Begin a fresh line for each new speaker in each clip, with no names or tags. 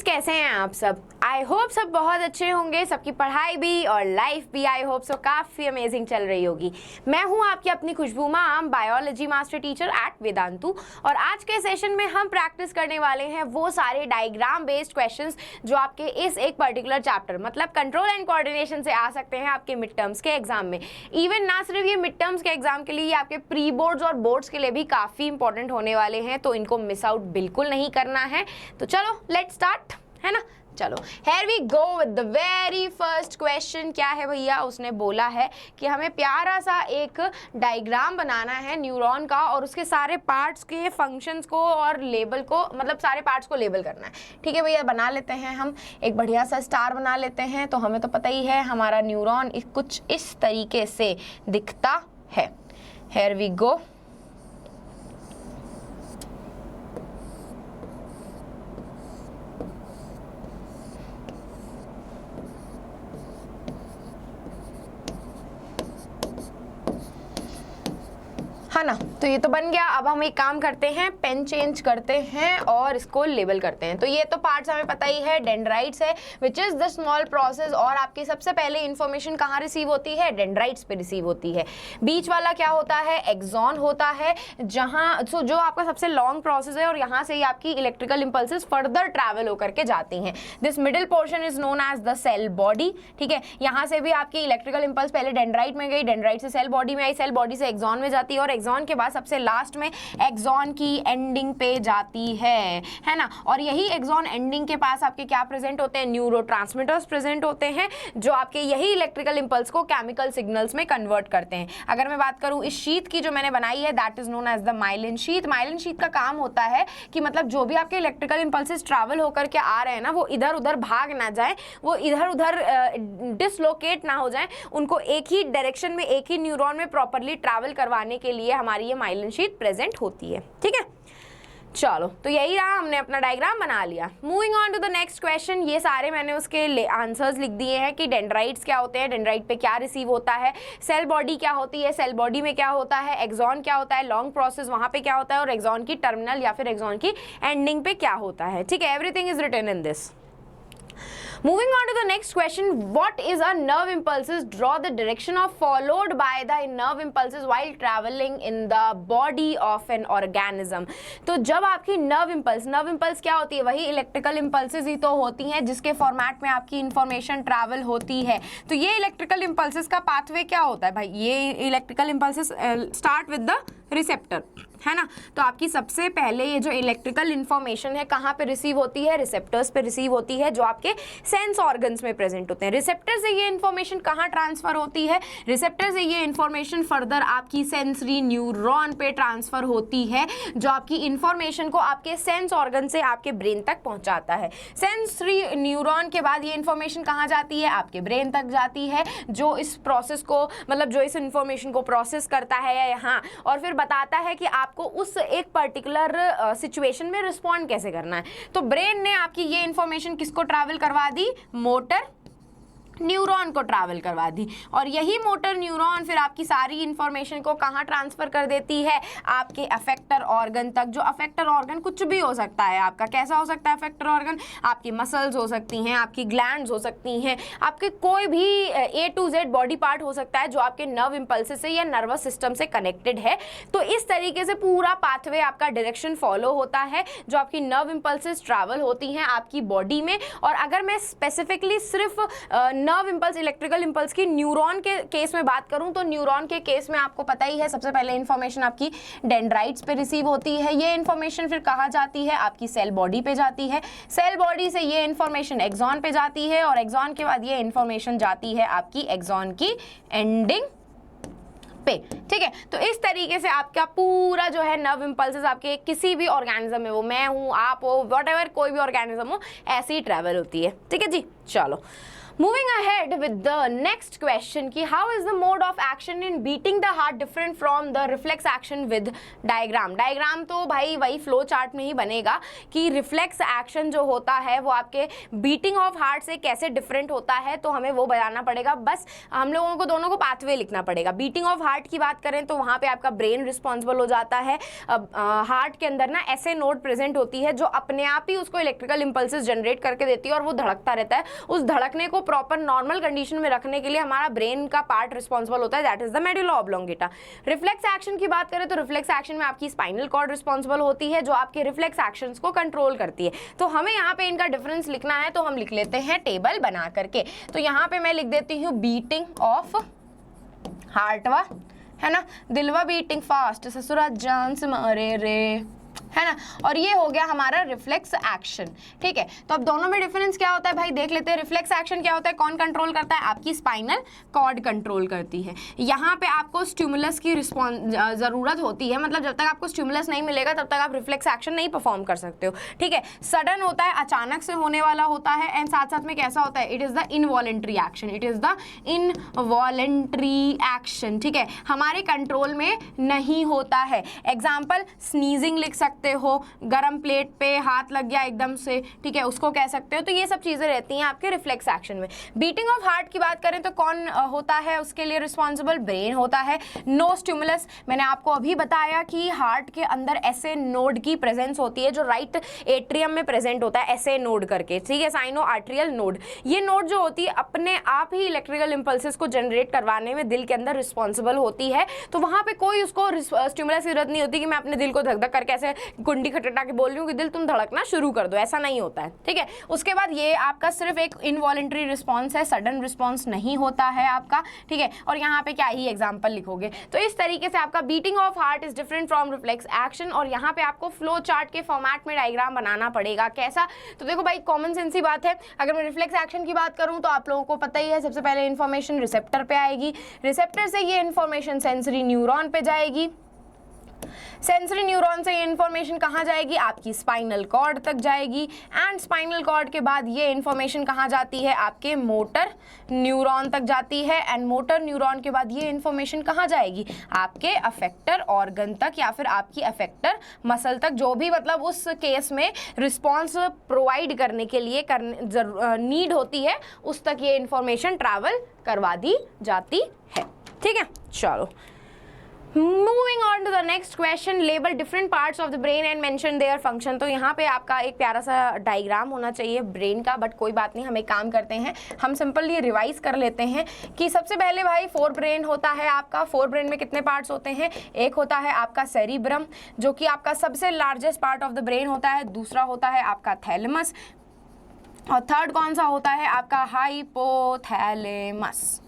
कैसे हैं आप सब? आई होप सब बहुत अच्छे होंगे, सबकी पढ़ाई भी और लाइफ भी आई होप सो काफ़ी अमेजिंग चल रही होगी। मैं हूं आपकी अपनी Khushboo ma'am, biology master teacher at Vedantu, और आज के सेशन में हम प्रैक्टिस करने वाले हैं वो सारे डायग्राम बेस्ड क्वेश्चंस जो आपके इस एक पर्टिकुलर चैप्टर मतलब कंट्रोल एंड कोऑर्डिनेशन से आ सकते हैं आपके मिड टर्म्स के एग्जाम में। इवन ना सिर्फ ये मिड टर्म्स के एग्जाम के लिए, ये आपके प्री बोर्ड्स और बोर्ड्स के लिए भी काफ़ी इंपॉर्टेंट होने वाले हैं, तो इनको मिस आउट बिल्कुल नहीं करना है। तो चलो लेट्स स्टार्ट, है ना। चलो here we go with the very first question. क्या है भैया? उसने बोला है कि हमें प्यारा सा एक डायग्राम बनाना है न्यूरॉन का, और उसके सारे पार्ट्स के फंक्शंस को और लेबल को, मतलब सारे पार्ट्स को लेबल करना है। ठीक है भैया, बना लेते हैं। हम एक बढ़िया सा स्टार बना लेते हैं। तो हमें तो पता ही है हमारा न्यूरॉन कुछ इस तरीके से दिखता है। Here we go. हाँ ना, तो ये तो बन गया। अब हम एक काम करते हैं, पेन चेंज करते हैं और इसको लेबल करते हैं। तो ये तो पार्ट्स हमें पता ही है, डेंड्राइट्स है which is the small process, और आपकी सबसे पहले इंफॉर्मेशन कहाँ रिसीव होती है? डेंड्राइट्स पे रिसीव होती है। बीच वाला क्या होता है? एक्सॉन होता है, जहाँ जो आपका सबसे लॉन्ग प्रोसेस है, और यहाँ से ही आपकी इलेक्ट्रिकल इंपल्सेस फर्दर ट्रैवल होकर के जाती हैं। This middle portion is known as the cell body. ठीक है, यहाँ से भी आपकी इलेक्ट्रिकल इंपल्स पहले डेंड्राइट में गई, डेंड्राइट से सेल बॉडी में आई, सेल बॉडी से एक्सॉन में जाती है, और एक्सॉन के बाद सबसे लास्ट में एक्सॉन की एंडिंग पे जाती है ना। और यही एक्सॉन एंडिंग के पास आपके क्या प्रेजेंट होते हैं? न्यूरोट्रांसमीटर्स प्रेजेंट होते हैं, जो आपके यही इलेक्ट्रिकल इंपल्स को केमिकल सिग्नल्स में कन्वर्ट करते हैं। अगर मैं बात करूं इस शीट की जो मैंने बनाई है, that is known as the myelin sheath. Myelin sheath का काम होता है कि मतलब जो भी आपके इलेक्ट्रिकल इंपल्सेस ट्रैवल होकर के आ रहे हैं ना, वो इधर उधर भाग ना जाए, वो इधर उधर डिसलोकेट ना हो जाए, उनको एक ही डायरेक्शन में, एक ही न्यूरॉन में प्रॉपरली ट्रैवल करवाने के लिए हमारी ये माइलिन शीट प्रेजेंट होती है। ठीक है, चलो तो यही रहा, हमने अपना डायग्राम बना लिया। Moving on to the next question. ये सारे मैंने उसके आंसर्स लिख दिए हैं कि डेंड्राइट्स क्या होते हैं, डेंड्राइट पे क्या रिसीव होता है, सेल बॉडी क्या होती है, सेल बॉडी में क्या होता है, एक्सॉन क्या होता है, लॉन्ग प्रोसेस वहां पे क्या होता है, और एक्सॉन की टर्मिनल या फिर एक्सॉन की एंडिंग पे क्या होता है। ठीक है, everything is written in this. Moving on to the next question, what is a nerve impulses? Draw the direction of followed by the nerve impulses while traveling in the body of an organism. तो जब आपकी nerve impulse क्या होती है? वही electrical impulses ही तो होती हैं जिसके फॉर्मेट में आपकी इंफॉर्मेशन ट्रैवल होती है। तो ये इलेक्ट्रिकल impulses का पाथवे क्या होता है भाई? ये electrical impulses start with the receptor, है ना। तो आपकी सबसे पहले ये जो इलेक्ट्रिकल इंफॉर्मेशन है कहाँ पे रिसीव होती है? रिसेप्टर्स पे रिसीव होती है, जो आपके सेंस ऑर्गन्स में प्रेजेंट होते हैं। रिसेप्टर से ये इंफॉर्मेशन कहाँ ट्रांसफर होती है? रिसेप्टर से ये इंफॉर्मेशन फर्दर आपकी सेंसरी न्यूरॉन पे ट्रांसफर होती है, जो आपकी इंफॉर्मेशन को आपके सेंस ऑर्गन से आपके ब्रेन तक पहुंचाता है। सेंसरी न्यूरॉन के बाद ये इंफॉर्मेशन कहाँ जाती है? आपके ब्रेन तक जाती है, जो इस प्रोसेस को, मतलब जो इस इंफॉर्मेशन को प्रोसेस करता है यहाँ, और फिर बताता है कि आपको उस एक पर्टिकुलर सिचुएशन में रिस्पॉन्ड कैसे करना है। तो ब्रेन ने आपकी ये इंफॉर्मेशन किसको ट्रैवल करवा दी? मोटर न्यूरॉन को ट्रैवल करवा दी, और यही मोटर न्यूरॉन फिर आपकी सारी इंफॉर्मेशन को कहाँ ट्रांसफर कर देती है? आपके अफेक्टर ऑर्गन तक। जो अफेक्टर ऑर्गन कुछ भी हो सकता है आपका। कैसा हो सकता है अफेक्टर ऑर्गन? आपकी मसल्स हो सकती हैं, आपकी ग्लैंड्स हो सकती हैं, आपके कोई भी A to Z body part हो सकता है जो आपके नर्व इंपल्सेस से या नर्वस सिस्टम से कनेक्टेड है। तो इस तरीके से पूरा पाथवे आपका डायरेक्शन फॉलो होता है, जो आपकी नर्व इंपल्सेस ट्रैवल होती हैं आपकी बॉडी में। और अगर मैं स्पेसिफिकली सिर्फ नर्व इंपल्स, इलेक्ट्रिकल इंपल्स की न्यूरॉन के केस में बात करूं, तो न्यूरॉन के केस में आपको पता ही है सबसे पहले इंफॉर्मेशन आपकी डेंड्राइट्स पे रिसीव होती है। ये इंफॉर्मेशन फिर कहाँ जाती है? आपकी सेल बॉडी पे जाती है। सेल बॉडी से ये इंफॉर्मेशन एक्सॉन पे जाती है, और एक्सॉन के बाद ये इंफॉर्मेशन जाती है आपकी एक्सॉन की एंडिंग पे। ठीक है, तो इस तरीके से आपका पूरा जो है नर्व इंपल्सेस आपके किसी भी ऑर्गेनिज्म में, वो मैं हूँ, आप हो, व्हाटएवर, कोई भी ऑर्गेनिज्म हो, ऐसी ही ट्रैवल होती है। ठीक है जी, चलो Moving ahead with the next question कि how is the mode of action in beating the heart different from the reflex action with diagram. Diagram तो भाई वही फ्लो चार्ट में ही बनेगा कि रिफ्लेक्स एक्शन जो होता है वो आपके बीटिंग ऑफ हार्ट से कैसे डिफरेंट होता है, तो हमें वो बताना पड़ेगा। बस हम लोगों को दोनों को पाथवे लिखना पड़ेगा। बीटिंग ऑफ हार्ट की बात करें तो वहाँ पे आपका ब्रेन रिस्पॉन्सिबल हो जाता है। हार्ट के अंदर ना ऐसे नोड प्रेजेंट होती है जो अपने आप ही उसको इलेक्ट्रिकल इंपल्सेस जनरेट करके देती है और वो धड़कता रहता है। उस धड़कने को प्रॉपर नॉर्मल कंडीशन में रखने के लिए हमारा ब्रेन का पार्ट रिस्पॉन्सिबल होता है, that is the medulla oblongata. Reflex action की बात करें तो रिफ्लेक्स एक्शन में आपकी स्पाइनल कॉर्ड रिस्पॉन्सिबल होती है जो आपके रिफ्लेक्स एक्शंस को कंट्रोल करती है। तो हमें यहाँ पे इनका डिफरेंस लिखना है तो हम लिख लेते हैं टेबल बना करके। तो यहाँ पे मैं लिख देती हूँ बीटिंग ऑफ हार्टवा, है ना, दिलवा बीटिंग फास्ट, ससुरा जान से मारे रे, है ना, और ये हो गया हमारा रिफ्लेक्स एक्शन। ठीक है, तो अब दोनों में डिफरेंस क्या होता है भाई देख लेते हैं। रिफ्लेक्स एक्शन क्या होता है, कौन कंट्रोल करता है, आपकी स्पाइनल कॉर्ड कंट्रोल करती है। यहाँ पे आपको स्टिमुलस की जरूरत होती है, मतलब जब तक आपको स्टिमुलस नहीं मिलेगा तब तक आप रिफ्लेक्स एक्शन नहीं परफॉर्म कर सकते हो। ठीक है, सडन होता है, अचानक से होने वाला होता है, एंड साथ साथ में कैसा होता है, it is the involuntary action, it is the involuntary action. ठीक है, हमारे कंट्रोल में नहीं होता है। एग्जाम्पल स्नीजिंग लिख सकते हो, गरम प्लेट पे हाथ लग गया एकदम से, ठीक है, उसको कह सकते हो। तो ये सब चीजें रहती हैं आपके रिफ्लेक्स एक्शन में। बीटिंग ऑफ हार्ट की बात करें तो कौन होता है उसके लिए रिस्पॉन्सिबल, ब्रेन होता है। नो स्टिमुलस, मैंने आपको अभी बताया कि हार्ट के अंदर ऐसे नोड की प्रेजेंस होती है जो राइट एट्रियम में प्रेजेंट होता है, ऐसे नोड करके, ठीक है, साइनो आर्ट्रियल नोड। ये नोड जो होती है अपने आप ही इलेक्ट्रिकल इंपल्सेस को जनरेट करवाने में दिल के अंदर रिस्पॉन्सिबल होती है। तो वहां पे कोई उसको स्टिमुलस की जरूरत नहीं होती कि मैं अपने दिल को धक धक करके ऐसे कुंडी खटखटा के बोल रही हूँ कि दिल तुम धड़कना शुरू कर दो, ऐसा नहीं होता है। ठीक है, उसके बाद ये आपका सिर्फ एक इनवॉलेंट्री रिस्पॉन्स है, सडन रिस्पॉन्स नहीं होता है आपका। ठीक है, और यहाँ पे क्या ही एग्जाम्पल लिखोगे। तो इस तरीके से आपका beating of heart is different from reflex action. और यहाँ पे आपको फ्लो चार्ट के फॉर्मेट में डायग्राम बनाना पड़ेगा। कैसा, तो देखो भाई कॉमन सेंस ही बात है। अगर मैं रिफ्लेक्स एक्शन की बात करूँ तो आप लोगों को पता ही है, सबसे पहले इन्फॉर्मेशन रिसेप्टर पे आएगी, रिसेप्टर से ये इन्फॉर्मेशन सेंसरी न्यूरॉन पे जाएगी, सेंसरी न्यूरॉन से ये इन्फॉर्मेशन कहाँ जाएगी, आपकी स्पाइनल कॉर्ड तक जाएगी, एंड स्पाइनल कॉर्ड के बाद ये इन्फॉर्मेशन कहाँ जाती है, आपके मोटर न्यूरॉन तक जाती है, एंड मोटर न्यूरॉन के बाद ये इन्फॉर्मेशन कहाँ जाएगी, आपके अफेक्टर ऑर्गन तक या फिर आपकी अफेक्टर मसल तक, जो भी मतलब उस केस में रिस्पॉन्स प्रोवाइड करने के लिए नीड होती है, उस तक ये इन्फॉर्मेशन ट्रैवल करवा दी जाती है। ठीक है, चलो moving on to the next question, label different parts of the brain and mention their function. तो यहाँ पे आपका एक प्यारा सा डायग्राम होना चाहिए ब्रेन का, बट कोई बात नहीं, हम एक काम करते हैं, हम सिंपली रिवाइज कर लेते हैं कि सबसे पहले भाई फोर ब्रेन होता है आपका। फोर ब्रेन में कितने पार्ट्स होते हैं, एक होता है आपका सेरिब्रम जो कि आपका सबसे largest part of the brain होता है, दूसरा होता है आपका थैलेमस, और थर्ड कौन सा होता है आपका हाइपोथैलेमस।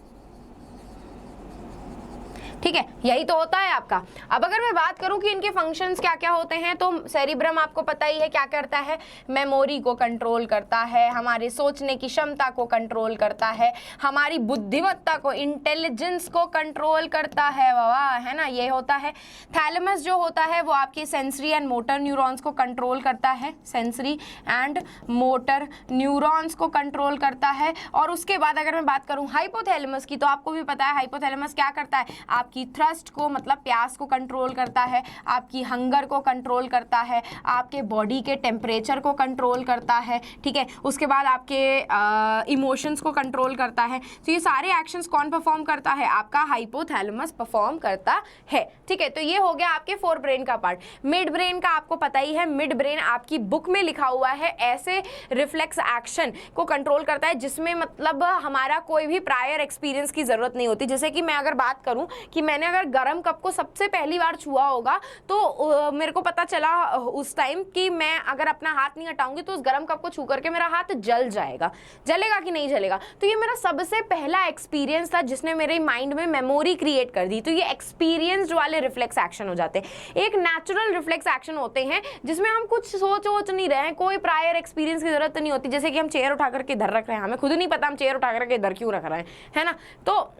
ठीक है, यही तो होता है आपका। अब अगर मैं बात करूं कि इनके फंक्शंस क्या क्या होते हैं, तो सेरिब्रम आपको पता ही है क्या करता है, मेमोरी को कंट्रोल करता है, हमारे सोचने की क्षमता को कंट्रोल करता है, हमारी बुद्धिमत्ता को, इंटेलिजेंस को कंट्रोल करता है, वाह, है ना, ये होता है। थैलेमस जो होता है वो आपकी सेंसरी एंड मोटर न्यूरॉन्स को कंट्रोल करता है, सेंसरी एंड मोटर न्यूरॉन्स को कंट्रोल करता है। और उसके बाद अगर मैं बात करूं हाइपोथैलेमस की, तो आपको भी पता है हाइपोथैलेमस क्या करता है, आपकी थ्रस्ट को मतलब प्यास को कंट्रोल करता है, आपकी हंगर को कंट्रोल करता है, आपके बॉडी के टेम्परेचर को कंट्रोल करता है। ठीक है, उसके बाद आपके इमोशंस को कंट्रोल करता है। तो ये सारे एक्शंस कौन परफॉर्म करता है, आपका हाइपोथैलेमस परफॉर्म करता है। ठीक है, तो ये हो गया आपके फोर ब्रेन का पार्ट। मिड ब्रेन का आपको पता ही है, मिड ब्रेन आपकी बुक में लिखा हुआ है ऐसे रिफ्लेक्स एक्शन को कंट्रोल करता है जिसमें मतलब हमारा कोई भी प्रायर एक्सपीरियंस की जरूरत नहीं होती। जैसे कि मैं अगर बात करूं कि मैंने अगर गर्म कप को सबसे पहली बार छुआ होगा तो मेरे को पता चला उस टाइम कि मैं अगर अपना हाथ नहीं हटाऊंगी तो उस गर्म कप को छू करके मेरा हाथ जल जाएगा। जलेगा कि नहीं जलेगा, तो ये मेरा सबसे पहला एक्सपीरियंस था जिसने मेरे माइंड में मेमोरी क्रिएट कर दी। तो ये एक्सपीरियंस वाले रिफ्लेक्स एक्शन हो जाते हैं। एक नेचुरल रिफ्लेक्स एक्शन होते हैं जिसमें हम कुछ सोच नहीं रहे हैं, कोई प्रायर एक्सपीरियंस की जरूरत नहीं होती। जैसे कि हम चेयर उठा करके इधर रख रहे हैं, हमें खुद नहीं पता हम चेयर उठा करके इधर क्यों रख रहे हैं, है ना। तो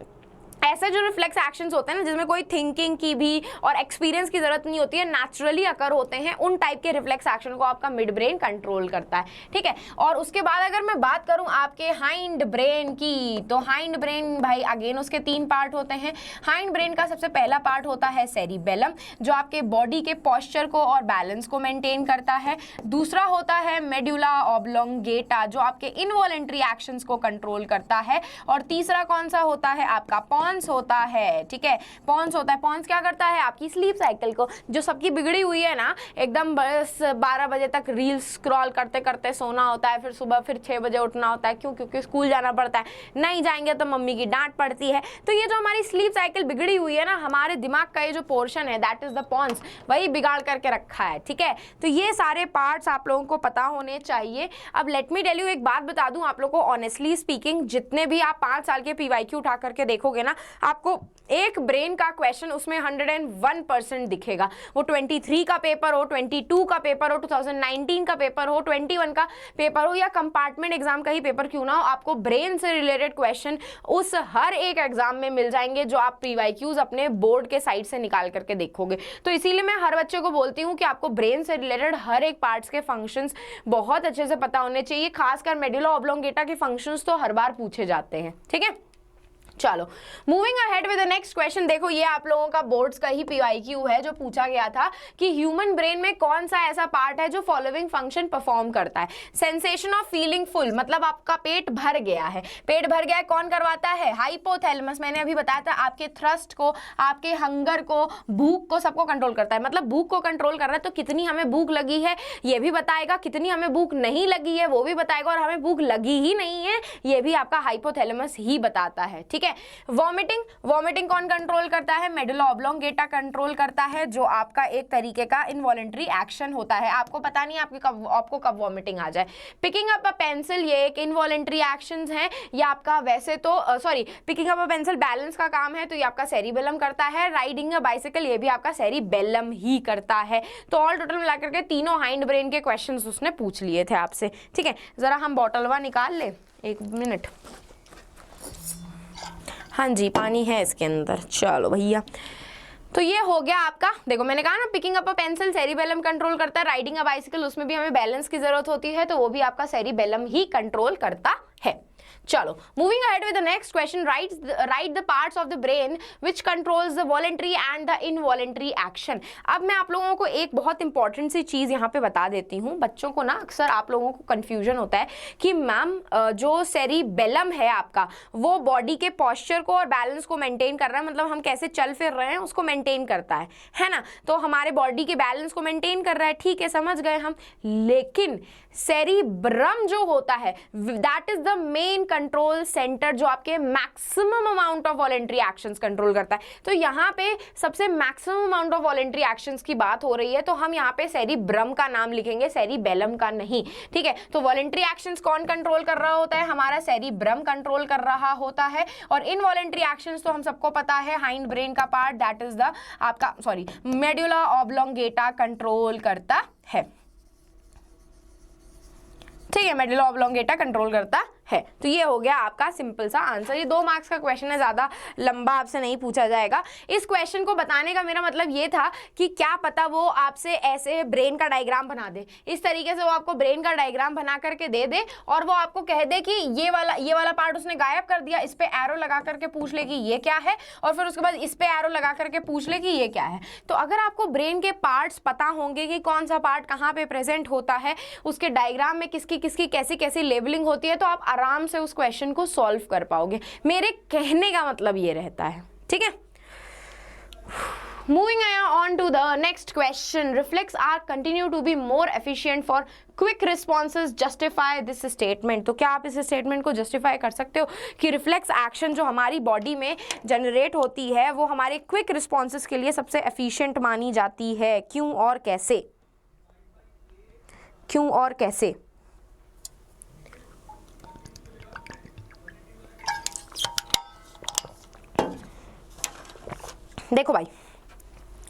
ऐसे जो रिफ्लेक्स एक्शंस होते हैं ना जिसमें कोई थिंकिंग की भी और एक्सपीरियंस की जरूरत नहीं होती है, नेचुरली अकर होते हैं, उन टाइप के रिफ्लेक्स एक्शन को आपका मिड ब्रेन कंट्रोल करता है, ठीक है। और उसके बाद अगर मैं बात करूं आपके हाइंड ब्रेन की, तो हाइंड ब्रेन भाई अगेन उसके 3 पार्ट होते हैं। हाइंड ब्रेन का सबसे पहला पार्ट होता है सेरिबेलम, जो आपके बॉडी के पोस्चर को और बैलेंस को मेंटेन करता है। दूसरा होता है मेडुला ऑब्लोंगेटा, जो आपके इनवॉलेंट्री एक्शंस को कंट्रोल करता है। और तीसरा कौन सा होता है, आपका पॉन्स होता है, ठीक है। पॉन्स होता है, पॉन्स क्या करता है, आपकी स्लीप साइकिल को, जो सबकी बिगड़ी हुई है ना, एकदम बस 12 बजे तक रील्स स्क्रॉल करते करते सोना होता है, फिर सुबह फिर 6 बजे उठना होता है, क्यों, क्योंकि स्कूल जाना पड़ता है, नहीं जाएंगे तो मम्मी की डांट पड़ती है। तो ये जो हमारी स्लीप साइकिल बिगड़ी हुई है ना, हमारे दिमाग का ये जो पोर्शन है दैट इज द पॉन्स, वही बिगाड़ करके रखा है, ठीक है। तो ये सारे पार्ट्स आप लोगों को पता होने चाहिए। अब लेट मी टेल यू, एक बात बता दूं आप लोगों को, ऑनेस्टली स्पीकिंग जितने भी आप 5 साल के पीवाईक्यू उठा करके देखोगे ना, आपको एक ब्रेन का क्वेश्चन उसमें 101% दिखेगा। वो 23 का पेपर हो, 22 का पेपर हो, 2019 का पेपर हो, 21 का पेपर हो, या कंपार्टमेंट एग्जाम का ही पेपर क्यों ना हो, आपको ब्रेन से रिलेटेड क्वेश्चन उस हर एक एग्जाम में मिल जाएंगे जो आप पीवाईक्यूज अपने बोर्ड के साइड से निकाल करके देखोगे। तो इसीलिए मैं हर बच्चे को बोलती हूँ कि आपको ब्रेन से रिलेटेड हर एक पार्ट्स के फंक्शंस बहुत अच्छे से पता होने चाहिए। खासकर मेडुला ऑब्लोंगेटा के फंक्शंस तो हर बार पूछे जाते हैं, ठीक है। चलो moving ahead with the next question. देखो ये आप लोगों का बोर्ड्स का ही पीवाईक्यू है, जो पूछा गया था कि ह्यूमन ब्रेन में कौन सा ऐसा पार्ट है जो फॉलोइंग फंक्शन परफॉर्म करता है। सेंसेशन ऑफ फीलिंग फुल, मतलब आपका पेट भर गया है। पेट भर गया है, कौन करवाता है, हाइपोथैलेमस। मैंने अभी बताया था, आपके थ्रस्ट को, आपके हंगर को, भूख को, सबको कंट्रोल करता है। मतलब भूख को कंट्रोल कर रहा है, तो कितनी हमें भूख लगी है ये भी बताएगा, कितनी हमें भूख नहीं लगी है वो भी बताएगा, और हमें भूख लगी ही नहीं है ये भी आपका हाइपोथैलेमस ही बताता है, ठीक है। वॉमिटिंग, वॉमिटिंग कौन कंट्रोल करता है, मेडुला ऑब्लोंगेटा कंट्रोल करता है, जो आपका एक तरीके का इनवॉलेंट्री एक्शन होता है। आपको पता नहीं आपको कब वॉमिटिंग आ जाए। पिकिंग अप अ पेंसिल, ये एक इनवॉलेंट्री एक्शन है, ये आपका वैसे तो picking up a pencil balance का काम है, तो ये आपका सेरिबेलम करता है। राइडिंग अ बाइसिकल, ये भी आपका सेरिबेलम ही करता है। तो ऑल टोटल मिलाकर के तीनों हाइंड ब्रेन के क्वेश्चंस उसने पूछ लिए थे आपसे, ठीक है। जरा हम बॉटलवा निकाल ले, 1 मिनट। हाँ जी, पानी है इसके अंदर। चलो भैया, तो ये हो गया आपका। देखो मैंने कहा ना, picking up a pencil cerebellum control करता है, राइडिंग अ बाइसिकल उसमें भी हमें बैलेंस की जरूरत होती है, तो वो भी आपका सेरिबेलम ही कंट्रोल करता है। चलो moving ahead with the next question. Right the parts of the brain which controls the voluntary and the involuntary action. अब मैं आप लोगों को एक बहुत इंपॉर्टेंट सी चीज यहाँ पे बता देती हूँ। बच्चों को ना अक्सर आप लोगों को कंफ्यूजन होता है कि मैम जो सेरिबेलम है आपका, वो बॉडी के पोस्चर को और बैलेंस को मेंटेन कर रहा है, मतलब हम कैसे चल फिर रहे हैं उसको मेंटेन करता है ना। तो हमारे बॉडी के बैलेंस को मेंटेन कर रहा है, ठीक है, समझ गए हम। लेकिन सेरिब्रम जो होता है that is the main control centre, जो आपके maximum amount of voluntary actions control करता है। तो यहाँ पे सबसे maximum amount of voluntary actions की बात हो रही है, तो हम यहाँ पे सेरिब्रम का नाम लिखेंगे, सेरिबेलम का नहीं, ठीक है। तो वॉलेंट्री एक्शंस कौन कंट्रोल कर रहा होता है, हमारा सेरिब्रम कंट्रोल कर रहा होता है। और इनवॉलेंट्री एक्शंस तो हम सबको पता है, हाइंड ब्रेन का पार्ट दैट इज द आपका मेडुला ऑब्लोंगेटा कंट्रोल करता है, ठीक है। मेडुला ऑब्लोंगेटा कंट्रोल करता है। तो ये हो गया आपका सिंपल सा आंसर। ये 2 मार्क्स का क्वेश्चन है, ज्यादा लंबा आपसे नहीं पूछा जाएगा। इस क्वेश्चन को बताने का मेरा मतलब ये था कि क्या पता वो आपसे ऐसे ब्रेन का डायग्राम बना दे, इस तरीके से वो आपको ब्रेन का डायग्राम बना करके दे दे, और वो आपको कह दे कि ये वाला पार्ट उसने गायब कर दिया, इस पे एरो लगा करके पूछ ले कि ये क्या है, और फिर उसके बाद इस पे एरो लगा करके पूछ ले कि ये क्या है। तो अगर आपको ब्रेन के पार्ट्स पता होंगे कि कौन सा पार्ट कहाँ पे प्रेजेंट होता है, उसके डायग्राम में किसकी किसकी कैसी कैसी लेबलिंग होती है, तो आप आराम से उस क्वेश्चन को सॉल्व कर पाओगे। मेरे कहने का मतलब ये रहता है, ठीक है। Moving on to the next question. Reflex are continue to be more efficient for quick responses. Justify this statement. तो क्या आप इस स्टेटमेंट को जस्टिफाई कर सकते हो कि रिफ्लेक्स एक्शन जो हमारी बॉडी में जनरेट होती है वो हमारे क्विक रिस्पॉन्सेस के लिए सबसे एफिशिएंट मानी जाती है? क्यों और कैसे? क्यों और कैसे? देखो भाई,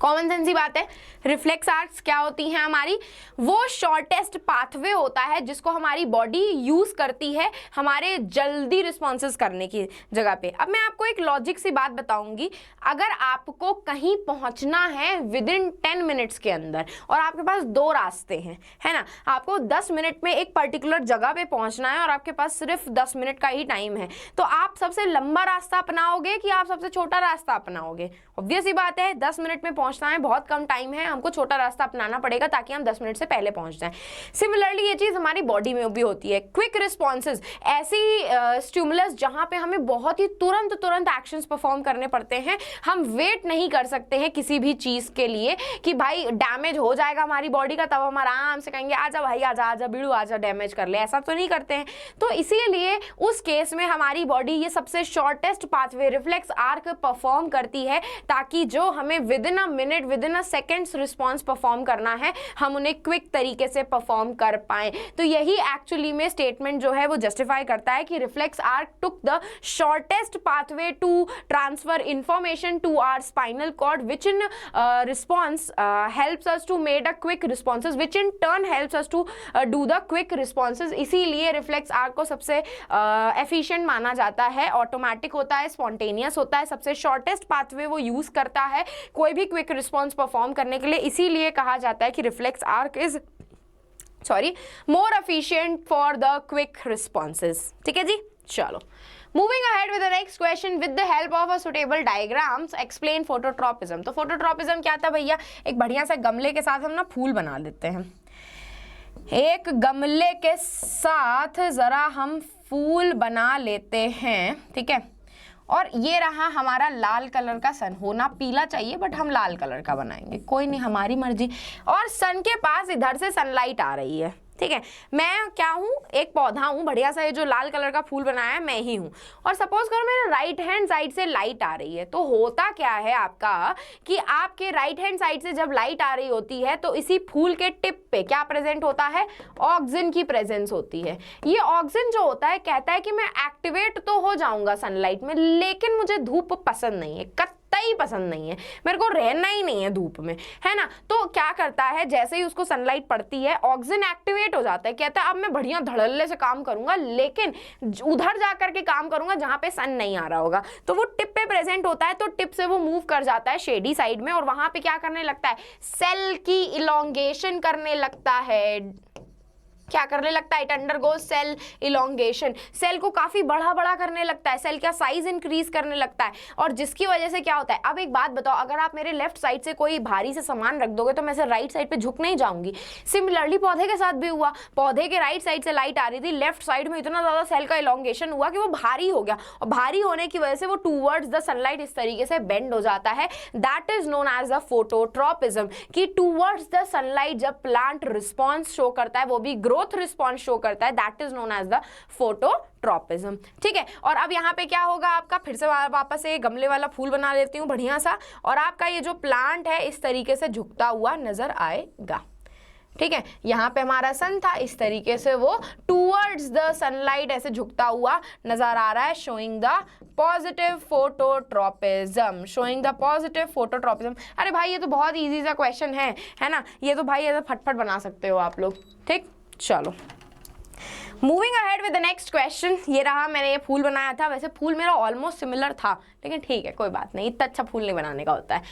कॉमन सेंस ही बात है। रिफ्लेक्स आर्क्स क्या होती हैं हमारी, वो शॉर्टेस्ट पाथवे होता है जिसको हमारी बॉडी यूज करती है हमारे जल्दी रिस्पॉन्सेस करने की जगह पे। अब मैं आपको एक लॉजिक सी बात बताऊंगी, अगर आपको कहीं पहुंचना है विद इन 10 मिनट्स के अंदर और आपके पास 2 रास्ते हैं, है ना, आपको 10 मिनट में एक पर्टिकुलर जगह पे पहुंचना है और आपके पास सिर्फ 10 मिनट का ही टाइम है, तो आप सबसे लंबा रास्ता अपनाओगे कि आप सबसे छोटा रास्ता अपनाओगे? ऑब्वियस ही बात है, 10 मिनट में पहुंचना है, बहुत कम टाइम है, हमको छोटा रास्ता अपनाना पड़ेगा ताकि हम 10 मिनट से पहले पहुंच जाएं। सिमिलरली ये चीज हमारी बॉडी में भी होती है। क्विक रिस्पॉन्सेज, ऐसी स्टिमुलस जहां पे हमें बहुत ही तुरंत एक्शंस परफॉर्म करने पड़ते हैं, हम वेट नहीं कर सकते हैं किसी भी चीज के लिए कि भाई डैमेज हो जाएगा हमारी बॉडी का, तब हम आराम से कहेंगे आजा भाई आजा बिड़ू आजा डैमेज कर ले, ऐसा तो नहीं करते हैं। तो इसीलिए उस केस में हमारी बॉडी ये सबसे shortest pathway reflex arc perform करती है ताकि जो हमें with in a minute with in a seconds response perform करना है हम उन्हें क्विक तरीके से परफॉर्म कर पाए। तो यही एक्चुअली में स्टेटमेंट जो है वो जस्टिफाई करता है कि reflex arc took the shortest pathway to transfer information to our spinal cord which in response helps us to made a quick responses which in turn helps us to do the quick responses. इसीलिए reflex arc को सबसे efficient माना जाता है, automatic होता है, spontaneous होता है, सबसे शॉर्टेस्ट पाथवे वो यूज करता है कोई भी क्विक रिस्पॉन्स परफॉर्म करने के लिए। इसीलिए कहा जाता है कि reflex arc is more efficient for the quick responses. ठीक है जी, चलो moving ahead with the next question, with the help of a suitable diagrams explain phototropism। तो phototropism क्या था भैया, एक बढ़िया सा गमले के साथ हम ना फूल बना लेते हैं, एक गमले के साथ जरा हम फूल बना लेते हैं, ठीक है, और ये रहा हमारा लाल कलर का सन, होना पीला चाहिए बट हम लाल कलर का बनाएंगे, कोई नहीं हमारी मर्जी। और सन के पास इधर से सनलाइट आ रही है, ठीक है, मैं क्या हूँ, एक पौधा हूँ बढ़िया सा, ये जो लाल कलर का फूल बनाया है मैं ही हूँ। और सपोज करो मेरे राइट हैंड साइड से लाइट आ रही है, तो होता क्या है आपका कि आपके राइट हैंड साइड से जब लाइट आ रही होती है तो इसी फूल के टिप पे क्या प्रेजेंट होता है, ऑक्सीजन की प्रेजेंस होती है। ये ऑक्सीजन जो होता है कहता है कि मैं एक्टिवेट तो हो जाऊंगा सनलाइट में, लेकिन मुझे धूप पसंद नहीं है, ही पसंद नहीं है, मेरे को रहना ही नहीं है धूप में, है ना। तो क्या करता है, जैसे ही उसको सनलाइट पड़ती है ऑक्सीजन एक्टिवेट हो जाता है, कहता है अब मैं बढ़िया धड़ल्ले से काम करूंगा, लेकिन उधर जाकर के काम करूंगा जहां पे सन नहीं आ रहा होगा। तो वो टिप पे प्रेजेंट होता है, तो टिप से वो मूव कर जाता है शेडी साइड में और वहां पे क्या करने लगता है, सेल की इलोंगेशन करने लगता है। क्या करने लगता है, it undergo cell elongation, cell को काफी बड़ा बड़ा करने लगता है, सेल का साइज इंक्रीज करने लगता है, और जिसकी वजह से क्या होता है। अब एक बात बताओ, अगर आप मेरे लेफ्ट साइड से कोई भारी से सामान रख दोगे तो मैं से राइट साइड पे झुक नहीं जाऊंगी। सिमिलरली पौधे के साथ भी हुआ, पौधे के राइट साइड से लाइट आ रही थी, लेफ्ट साइड में इतना ज्यादा सेल का इलोंगेशन हुआ कि वो भारी हो गया, और भारी होने की वजह से वो टूवर्ड्स द सनलाइट इस तरीके से बेंड हो जाता है। That is known as the phototropism, कि टूवर्ड्स द सनलाइट जब प्लांट रिस्पॉन्स शो करता है, वो भी ग्रोथ रिस्पॉन्स शो करता है, that is known as the phototropism. ठीक है, और अब यहाँ पे क्या होगा आपका, फिर से वापस से गमले वाला फूल बना लेती हूँ बढ़िया सा, और आपका ये जो प्लांट है इस तरीके से झुकता हुआ नजर आएगा। ठीक है, यहाँ पे हमारा सन था, इस तरीके से वो टूवर्ड्स द सनलाइट ऐसे झुकता हुआ नजर आ रहा है, showing the positive phototropism, showing the positive phototropism. अरे भाई ये तो बहुत इजी सा क्वेश्चन है ना, ये तो भाई ऐसा फटफट बना सकते हो आप लोग। ठीक, चलो moving ahead with the next question. ये रहा, मैंने ये फूल बनाया था, वैसे फूल मेरा ऑलमोस्ट सिमिलर था, लेकिन ठीक है कोई बात नहीं, इतना अच्छा फूल नहीं बनाने का होता है।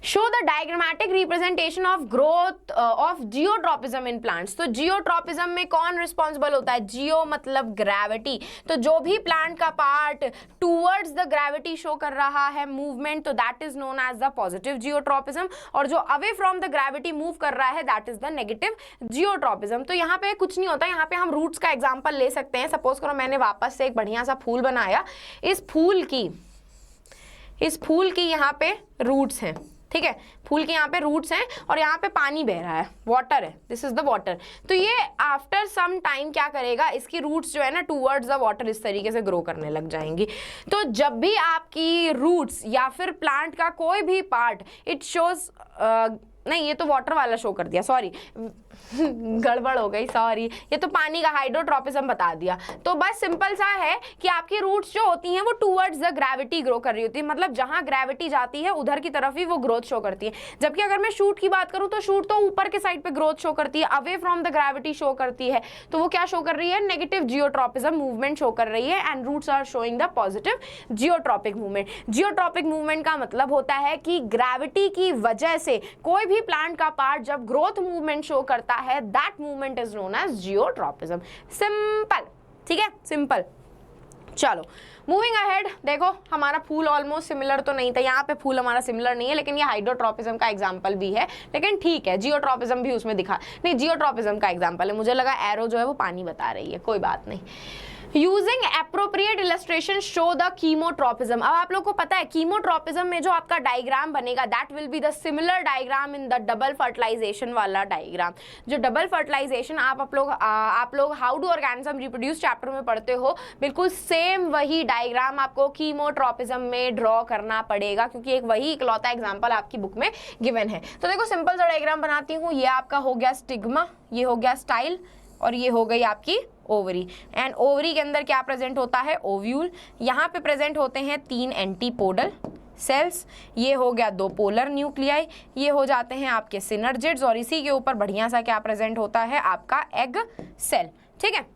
Show the diagrammatic representation of growth of geotropism in plants. तो जियोट्रोपिज्म में कौन रिस्पॉन्सिबल होता है, जियो मतलब ग्रेविटी, तो जो भी प्लांट का part towards the gravity show कर रहा है मूवमेंट, तो that is known as the positive geotropism, और जो away from the gravity move कर रहा है that is the negative geotropism. तो यहाँ पे कुछ नहीं होता, यहाँ पे हम रूट्स का एग्जाम्पल ले सकते हैं। सपोज करो मैंने वापस से एक बढ़िया सा फूल बनाया, इस फूल की यहाँ पे रूट्स हैं, ठीक है, फूल के यहाँ पे रूट्स हैं और यहाँ पे पानी बह रहा है, वाटर है, दिस इज द वाटर। तो ये आफ्टर सम टाइम क्या करेगा, इसकी रूट्स जो है ना टूवर्ड्स द वाटर इस तरीके से ग्रो करने लग जाएंगी। तो जब भी आपकी रूट्स या फिर प्लांट का कोई भी पार्ट इट शोज नहीं, ये तो वाटर वाला शो कर दिया, सॉरी गड़बड़ हो गई, सॉरी, ये तो पानी का हाइड्रोट्रोपिज्म बता दिया। तो बस सिंपल सा है कि आपकी रूट्स जो होती हैं वो टूवर्ड्स द ग्रेविटी ग्रो कर रही होती है, मतलब जहां ग्रेविटी जाती है उधर की तरफ ही वो ग्रोथ शो करती है। जबकि अगर मैं शूट की बात करूं तो शूट तो ऊपर के साइड पे ग्रोथ शो करती है, away from the gravity show करती है। तो वो क्या शो कर रही है? नेगेटिव जियोट्रोपिज्म मूवमेंट शो कर रही है, and roots are showing the positive geotropic movement. Geotropic movement का मतलब होता है कि ग्रेविटी की वजह से कोई भी प्लांट का पार्ट जब ग्रोथ मूवमेंट शो करता है, that movement is known as geotropism. Simple, ठीक है, सिंपल। चलो मूविंग अहेड, देखो हमारा फूल ऑलमोस्ट सिमिलर तो नहीं था, यहाँ पे फूल हमारा सिमिलर नहीं है, लेकिन ये हाइड्रोट्रोपिज्म का एग्जांपल भी है, लेकिन ठीक है, जियोट्रोपिज्म भी उसमें दिखा नहीं, जियोट्रोपिज्म का एग्जांपल है, मुझे लगा एरो जो है वो पानी बता रही है, कोई बात नहीं। Using appropriate illustration show the chemotropism. अब आप लोग को पता है कीमोट्रोपिज्म में जो आपका डायग्राम बनेगा that will be the similar diagram in the double fertilization वाला डायग्राम। जो डबल फर्टिलाइजेशन आप लोग how do organism reproduce chapter में पढ़ते हो, बिल्कुल सेम वही डायग्राम आपको कीमोट्रोपिज्म में ड्रॉ करना पड़ेगा, क्योंकि एक वही इकलौता एग्जाम्पल आपकी बुक में गिवन है। तो देखो सिंपल सा डायग्राम बनाती हूँ, ये आपका हो गया स्टिग्मा, ये हो गया स्टाइल, और ये हो गई आपकी ओवरी। एंड ओवरी के अंदर क्या प्रेजेंट होता है? ओव्यूल। यहाँ पे प्रेजेंट होते हैं 3 एंटीपोडल सेल्स, ये हो गया 2 पोलर न्यूक्लियाई, ये हो जाते हैं आपके सिनर्जिड्स, और इसी के ऊपर बढ़िया सा क्या प्रेजेंट होता है? आपका एग सेल, ठीक है।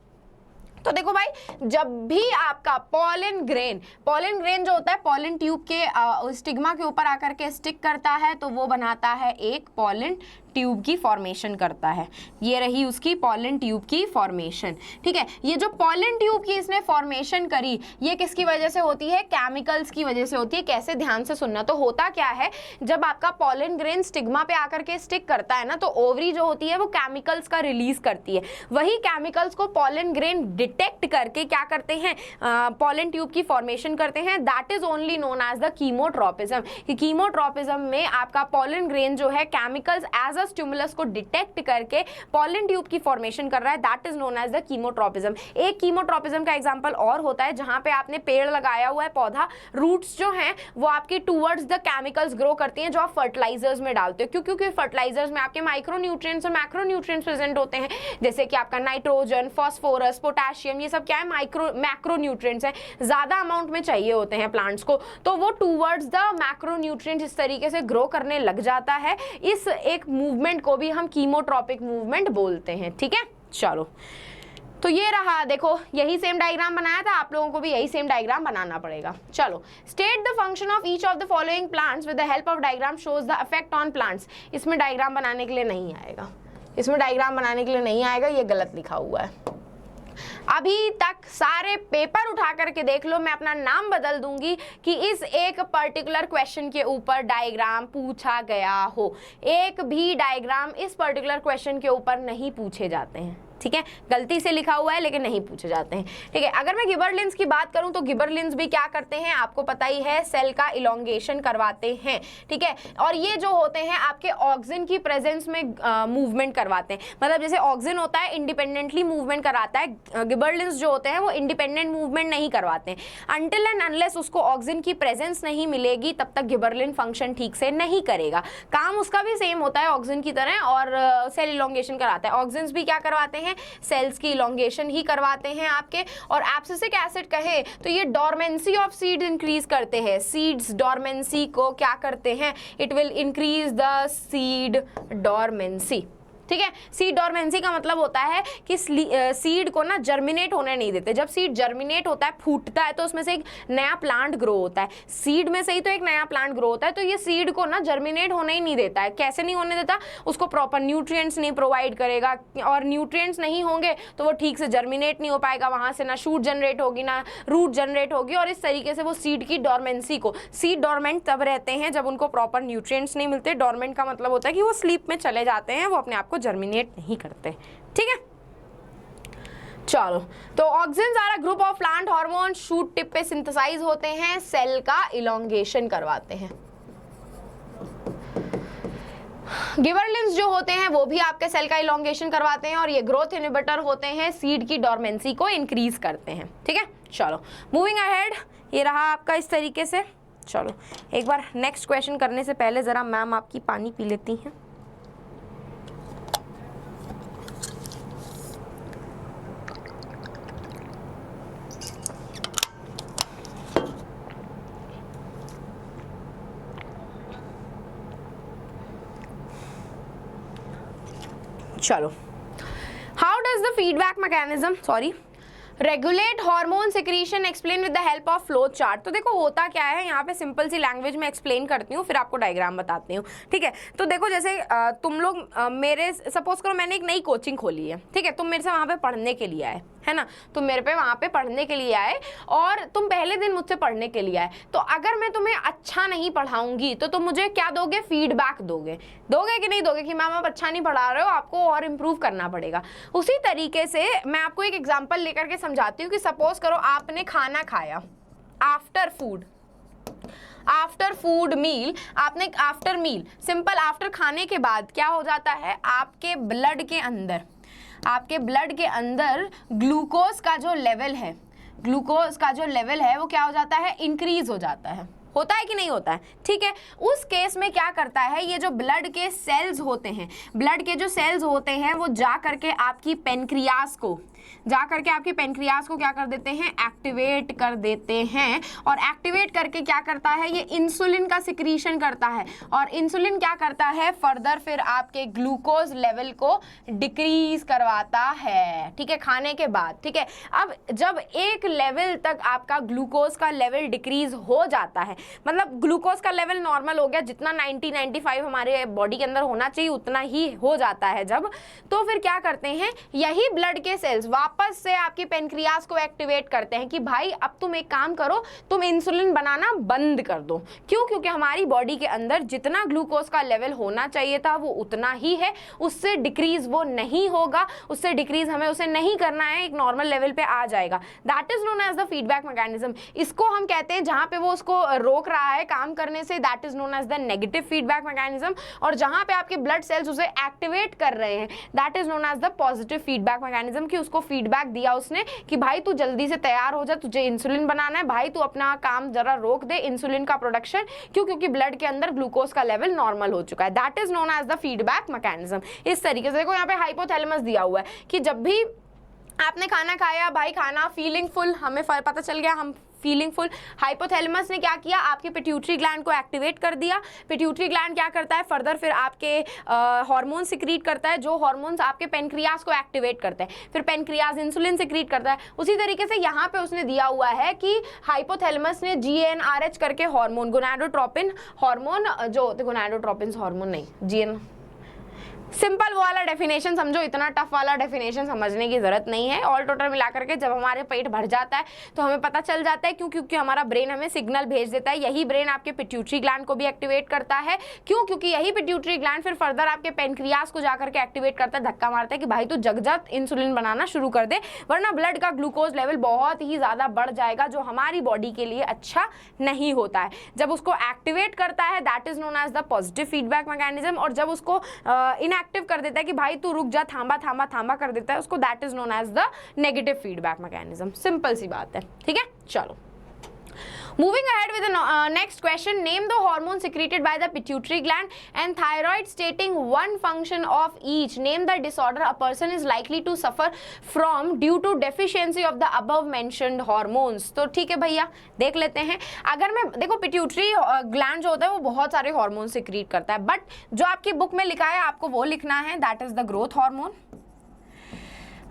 तो देखो भाई, जब भी आपका पॉलन ग्रेन जो होता है पॉलन ट्यूब के स्टिग्मा के ऊपर आकर के स्टिक करता है, तो वो बनाता है एक पॉलन ट्यूब की फॉर्मेशन करता है। ये रही उसकी पॉलन ट्यूब की फॉर्मेशन, ठीक है। ये जो पॉलन ट्यूब की इसने फॉर्मेशन करी, ये किसकी वजह से होती है? केमिकल्स की वजह से होती है। कैसे? ध्यान से सुनना। तो होता क्या है, जब आपका पॉलन ग्रेन स्टिग्मा पे आकर के स्टिक करता है ना, तो ओवरी जो होती है वो केमिकल्स का रिलीज करती है। वही केमिकल्स को पॉलन ग्रेन डिटेक्ट करके क्या करते हैं? पॉलन ट्यूब की फॉर्मेशन करते हैं। That is only known as the chemotropism. Chemotropism में आपका पॉलन ग्रेन जो है केमिकल्स एज स्टिमुलस को डिटेक्ट करके पॉलन ट्यूब की फॉर्मेशन कर रहा है, that is known as the chemotropism. एक कीमोट्रोपिज्म का एग्जांपल और होता है जहां पे आपने पेड़ लगाया हुआ है, पौधा, रूट्स जो हैं वो आपकी टूवर्ड्स द केमिकल्स ग्रो करती हैं जो आप फर्टिलाइजर्स में डालते हो, क्योंकि फर्टिलाइजर्स में आपके माइक्रोन्यूट्रिएंट्स और मैक्रोन्यूट्रिएंट्स प्रेजेंट होते हैं, जैसे कि आपका नाइट्रोजन, फास्फोरस, पोटेशियम, ये सब क्या है? मैक्रोन्यूट्रिएंट्स है, ज्यादा अमाउंट में चाहिए होते हैं प्लांट्स को, तो वो टूवर्ड्स द मैक्रोन्यूट्रिएंट्स इस तरीके से ग्रो करने लग जाता है। इस एक मूवमेंट को भी हम कीमोट्रोपिक मूवमेंट बोलते हैं, ठीक है। चलो, तो ये रहा, देखो यही सेम डायग्राम बनाया था, आप लोगों को भी यही सेम डायग्राम बनाना पड़ेगा। चलो, state the function of each of the following plants with the help of diagram shows the effect on plants. इसमें डायग्राम बनाने के लिए नहीं आएगा, इसमें डायग्राम बनाने के लिए नहीं आएगा, ये गलत लिखा हुआ है। अभी तक सारे पेपर उठा करके देख लो, मैं अपना नाम बदल दूंगी कि इस एक पर्टिकुलर क्वेश्चन के ऊपर डायग्राम पूछा गया हो। एक भी डायग्राम इस पर्टिकुलर क्वेश्चन के ऊपर नहीं पूछे जाते हैं, ठीक है। गलती से लिखा हुआ है लेकिन नहीं पूछे जाते हैं, ठीक है। अगर मैं गिबरलिंस की बात करूं तो गिबरलिंस भी क्या करते हैं, आपको पता ही है, सेल का इलोंगेशन करवाते हैं, ठीक है। और ये जो होते हैं आपके ऑक्सिन की प्रेजेंस में मूवमेंट करवाते हैं, मतलब जैसे ऑक्सिन होता है इंडिपेंडेंटली मूवमेंट कराता है, गिबरलिंस जो होते हैं वो इंडिपेंडेंट मूवमेंट नहीं करवाते हैं। अनटिल एंड अनलेस उसको ऑक्सिन की प्रेजेंस नहीं मिलेगी तब तक गिबरलिन फंक्शन ठीक से नहीं करेगा। काम उसका भी सेम होता है ऑक्सिन की तरह, और सेल इलोंगेशन कराता है। ऑक्सिन्स भी क्या करवाते हैं? सेल्स की इलोंगेशन ही करवाते हैं आपके। और एब्सिसिक एसिड कहे तो ये डोरमेंसी ऑफ सीड इंक्रीज करते हैं। सीड्स डोरमेंसी को क्या करते हैं? It will increase the seed dormancy, ठीक है। सीड डोरमेंसी का मतलब होता है कि सीड को ना जर्मिनेट होने नहीं देते। जब सीड जर्मिनेट होता है, फूटता है, तो उसमें से एक नया प्लांट ग्रो होता है। सीड में से ही तो एक नया प्लांट ग्रो होता है, तो ये सीड को ना जर्मिनेट होने ही नहीं देता है। कैसे नहीं होने देता? उसको प्रॉपर न्यूट्रिएंट्स नहीं प्रोवाइड करेगा, और न्यूट्रिएंट्स नहीं होंगे तो वो ठीक से जर्मिनेट नहीं हो पाएगा, वहां से ना शूट जनरेट होगी ना रूट जनरेट होगी, और इस तरीके से वो सीड की डोरमेंसी को, सीड डोरमेंट तब रहते हैं जब उनको प्रॉपर न्यूट्रिएंट्स नहीं मिलते। डोरमेंट का मतलब होता है कि वो स्लीप में चले जाते हैं, वो अपने आप को जर्मिनेट नहीं करते, ठीक है। चलो, तो auxins are a group of plant hormone, shoot tip पे सिंथेसाइज होते हैं, सेल का इलोंगेशन करवाते हैं। गिबरलिंस जो होते हैं वो भी आपके सेल का इलोंगेशन करवाते हैं, और ये ग्रोथ इनहिबिटर होते हैं, सीड की डोरमेंसी को इंक्रीज करते हैं, ठीक है। चलो, मूविंग अहेड, ये रहा आपका इस तरीके से। चलो, एक बार नेक्स्ट क्वेश्चन करने से पहले जरा मैम आपकी पानी पी लेती हैं। चलो, how does the feedback mechanism regulate hormone secretion, explain with the help of flow chart. तो देखो होता क्या है, यहाँ पे सिंपल सी लैंग्वेज में एक्सप्लेन करती हूँ, फिर आपको डायग्राम बताती हूँ, ठीक है। तो देखो जैसे तुम लोग मेरे सपोज करो मैंने एक नई कोचिंग खोली है, ठीक है, तुम मेरे से वहाँ पे पढ़ने के लिए आए, है ना, तुम मेरे पे वहाँ पे पढ़ने के लिए आए और तुम पहले दिन मुझसे पढ़ने के लिए आए। तो अगर मैं तुम्हें अच्छा नहीं पढ़ाऊंगी तो तुम मुझे क्या दोगे, फीडबैक दोगे कि नहीं दोगे कि मैम आप अच्छा नहीं पढ़ा रहे हो, आपको और इम्प्रूव करना पड़ेगा। उसी तरीके से मैं आपको एक एग्जाम्पल लेकर के समझाती हूँ कि सपोज करो आपने खाना खाया, आफ्टर फूड मील, आपने आफ्टर मील सिंपल आफ्टर खाने के बाद क्या हो जाता है, आपके ब्लड के अंदर ग्लूकोज का जो लेवल है वो क्या हो जाता है, इंक्रीज हो जाता है। होता है कि नहीं होता है, ठीक है। उस केस में क्या करता है, ये जो ब्लड के सेल्स होते हैं, वो जा करके आपकी पेनक्रियास को क्या कर देते हैं, एक्टिवेट कर देते हैं। और एक्टिवेट करके क्या करता है, ये इंसुलिन का सिक्रीशन करता है, और इंसुलिन क्या करता है, फर्दर फिर आपके ग्लूकोज लेवल को डिक्रीज करवाता है, ठीक है, खाने के बाद, ठीक है। अब जब एक लेवल तक आपका ग्लूकोज का लेवल डिक्रीज हो जाता है, मतलब ग्लूकोज का लेवल नॉर्मल हो गया, जितना 90-95 हमारे बॉडी के अंदर होना चाहिए उतना ही हो जाता है जब, तो फिर क्या करते हैं, यही ब्लड के सेल्स वापस से आपकी पेनक्रियास को एक्टिवेट करते हैं कि भाई अब तुम एक काम करो, तुम इंसुलिन बनाना बंद कर दो। क्यों? क्योंकि हमारी बॉडी के अंदर जितना ग्लूकोज का लेवल होना चाहिए था वो उतना ही है, उससे डिक्रीज वो नहीं होगा, उससे डिक्रीज हमें उसे नहीं करना है, एक नॉर्मल लेवल पे आ जाएगा। That is known as the feedback mechanism. इसको हम कहते हैं, जहां पे वो उसको रोक रहा है काम करने से, that is known as the negative feedback mechanism, और जहां पे आपके ब्लड सेल्स उसे एक्टिवेट कर रहे हैं, that is known as the positive feedback mechanism, कि उसको फीडबैक दिया उसने कि भाई तू जल्दी से तैयार हो जा, तुझे इंसुलिन बनाना है, भाई तू अपना काम जरा रोक दे, इंसुलिन का प्रोडक्शन, क्यों? क्योंकि ब्लड के अंदर ग्लूकोज का लेवल नॉर्मल हो चुका है। That is known as the feedback mechanism. इस तरीके से देखो यहाँ पे हाइपोथैलेमस दिया हुआ है कि जब भी आपने खाना खाया, भाई खाना फीलिंग फुल, हमें पता चल गया हम फीलिंग फुल, हाइपोथैलेमस ने क्या किया, आपके पिट्यूटरी ग्लैंड को एक्टिवेट कर दिया। पिट्यूटरी ग्लैंड क्या करता है, फर्दर फिर आपके हार्मोन सिक्रीट करता है, जो हार्मोन्स आपके पेनक्रियास को एक्टिवेट करते हैं, फिर पेनक्रियास इंसुलिन सिक्रीट करता है। उसी तरीके से यहाँ पे उसने दिया हुआ है कि हाइपोथैलेमस ने GnRH करके हार्मोन, गोनाडोट्रोपिन हार्मोन, जो गोनाडोट्रोपिन हार्मोन नहीं, GN, सिंपल वो वाला डेफिनेशन समझो, इतना टफ वाला डेफिनेशन समझने की जरूरत नहीं है। ऑल टोटल मिलाकर के जब हमारे पेट भर जाता है तो हमें पता चल जाता है, क्यों? क्योंकि हमारा ब्रेन हमें सिग्नल भेज देता है। यही ब्रेन आपके पिट्यूटरी ग्लैंड को भी एक्टिवेट करता है। क्यों? क्योंकि यही पिट्यूटरी ग्लैंड फिर फर्दर आपके पेनक्रियास को जाकर के एक्टिवेट करता है, धक्का मारता है कि भाई तू जग जा, इंसुलिन बनाना शुरू कर दे, वरना ब्लड का ग्लूकोज लेवल बहुत ही ज्यादा बढ़ जाएगा, जो हमारी बॉडी के लिए अच्छा नहीं होता है। जब उसको एक्टिवेट करता है, that is known as the positive feedback mechanism, और जब उसको इनएक्टिव कर देता है कि भाई तू रुक जा, थामा कर देता है उसको, that is known as the negative feedback mechanism. Simple सी बात है, ठीक है। चलो, moving ahead with the next question, name the hormone secreted by the pituitary gland and thyroid, stating one function of each. Name the disorder a person is likely to suffer from due to deficiency of the above mentioned hormones. तो ठीक है भैया, देख लेते हैं। अगर मैं देखो, पिट्यूटरी ग्लैंड जो होता है वो बहुत सारे हार्मोन सिक्रीट करता है, बट जो आपकी बुक में लिखा है आपको वो लिखना है, that is the growth hormone.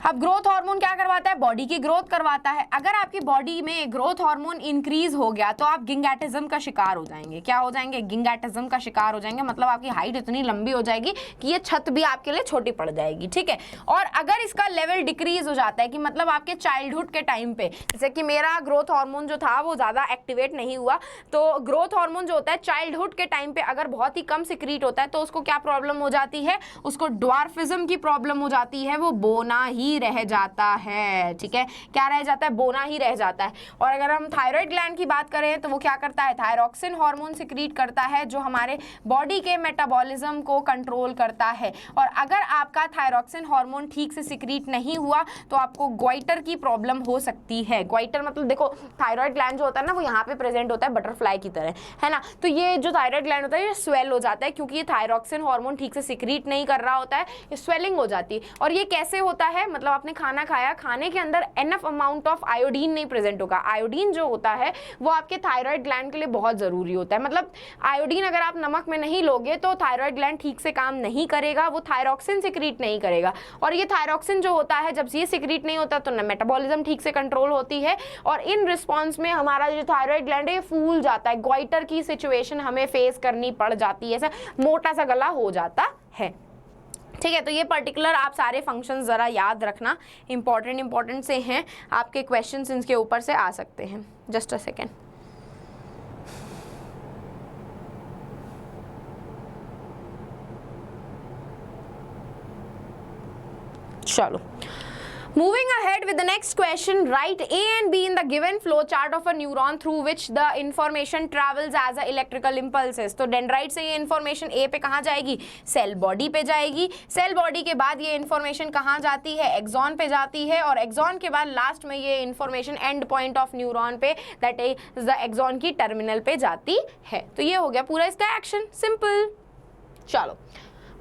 अब ग्रोथ हार्मोन क्या करवाता है, बॉडी की ग्रोथ करवाता है। अगर आपकी बॉडी में ग्रोथ हार्मोन इंक्रीज हो गया तो आप गिंगैटिज्म का शिकार हो जाएंगे। क्या हो जाएंगे? गिंगैटिज्म का शिकार हो जाएंगे, मतलब आपकी हाइट इतनी लंबी हो जाएगी कि ये छत भी आपके लिए छोटी पड़ जाएगी, ठीक है। और अगर इसका लेवल डिक्रीज हो जाता है, कि मतलब आपके चाइल्डहुड के टाइम पे, जैसे कि मेरा ग्रोथ हार्मोन जो था वो ज़्यादा एक्टिवेट नहीं हुआ, तो ग्रोथ हार्मोन जो होता है चाइल्डहुड के टाइम पे अगर बहुत ही कम सिक्रीट होता है तो उसको क्या प्रॉब्लम हो जाती है, उसको ड्वार्फिज्म की प्रॉब्लम हो जाती है, वो बोना ही रह जाता है, ठीक है। क्या रह जाता है? बोना ही रह जाता है। और अगर हम थायराइड ग्लैंड की बात करें तो वो क्या करता है, थायरॉक्सिन हार्मोन सिक्रीट करता है, जो हमारे बॉडी के मेटाबॉलिज्म को कंट्रोल करता है। और अगर आपका थायरॉक्सिन हार्मोन ठीक से सिक्रीट नहीं हुआ तो आपको ग्वाइटर की प्रॉब्लम हो सकती है। ग्वाइटर मतलब देखो, थायराइड ग्लैंड जो होता है ना वो यहाँ पे प्रेजेंट होता है बटरफ्लाई की तरह, है ना। तो ये जो थायराइड ग्लैंड होता है ये स्वेल हो जाता है, क्योंकि ये थायरॉक्सिन हार्मोन ठीक से सिक्रीट नहीं कर रहा होता है, ये स्वेलिंग हो जाती है। और ये कैसे होता है, मतलब मतलब आपने खाना खाया, खाने के अंदर एनफ अमाउंट ऑफ आयोडीन नहीं प्रेजेंट होगा। आयोडीन जो होता है वो आपके थायराइड ग्लैंड के लिए बहुत ज़रूरी होता है। मतलब आयोडीन अगर आप नमक में नहीं लोगे तो थायराइड ग्लैंड ठीक से काम नहीं करेगा, वो थायरॉक्सिन सिक्रीट नहीं करेगा, और ये थायरॉक्सिन जो होता है जब ये सिक्रीट नहीं होता तो मेटाबॉलिज्म ठीक से कंट्रोल होती है, और इन रिस्पॉन्स में हमारा जो थायराइड ग्लैंड है फूल जाता है, ग्वाइटर की सिचुएशन हमें फेस करनी पड़ जाती है, ऐसा मोटा सा गला हो जाता है। ठीक है, तो ये पर्टिकुलर आप सारे फंक्शंस ज़रा याद रखना, इंपॉर्टेंट से हैं, आपके क्वेश्चंस इनके ऊपर से आ सकते हैं। Just a second. चलो, moving ahead with the next question, write A and B in the given flow chart of a neuron through which the information travels as a electrical impulses। तो dendrite से ये information A पे कहाँ जाएगी? Cell body पे जाएगी। Cell body के बाद ये इन्फॉर्मेशन कहाँ जाती है? एक्सॉन पे जाती है, और एक्सॉन के बाद लास्ट में ये information and point of neuron पे, दैट इज द एक्सॉन की टर्मिनल पे जाती है। तो ये हो गया पूरा इसका एक्शन, सिंपल। चलो,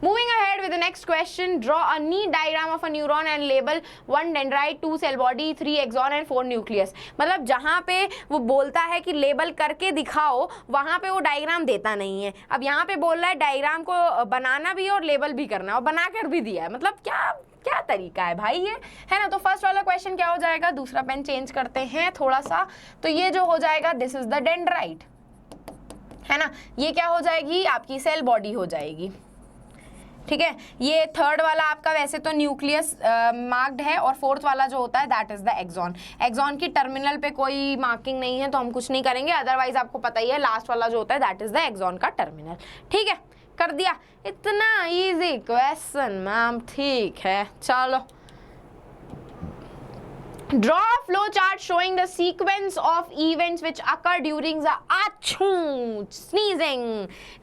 moving ahead with the next question, draw a neat diagram of a neuron and label 1 dendrite, 2 cell body, 3 axon and 4 nucleus। मतलब जहाँ पे वो बोलता है कि लेबल करके दिखाओ, वहाँ पे वो डायग्राम देता नहीं है। अब यहाँ पे बोल रहा है डायग्राम को बनाना भी और लेबल भी करना, और बनाकर भी दिया है। मतलब क्या तरीका है भाई ये, है ना। तो फर्स्ट वाला क्वेश्चन क्या हो जाएगा? दूसरा पेन चेंज करते हैं थोड़ा सा, तो ये जो हो जाएगा दिस इज द डेंड्राइट, है ना। ये क्या हो जाएगी? आपकी सेल बॉडी हो जाएगी। ठीक है, ये थर्ड वाला आपका वैसे तो न्यूक्लियस मार्क्ड है, और फोर्थ वाला जो होता है that is the axon. Axon की टर्मिनल पे कोई मार्किंग नहीं है तो हम कुछ नहीं करेंगे, अदरवाइज आपको पता ही है लास्ट वाला जो होता है दैट इज द एक्सॉन का टर्मिनल। ठीक है, कर दिया। इतना इजी क्वेश्चन मैम, ठीक है। चलो, draw a flow chart showing the sequence of events which occur during the sneezing।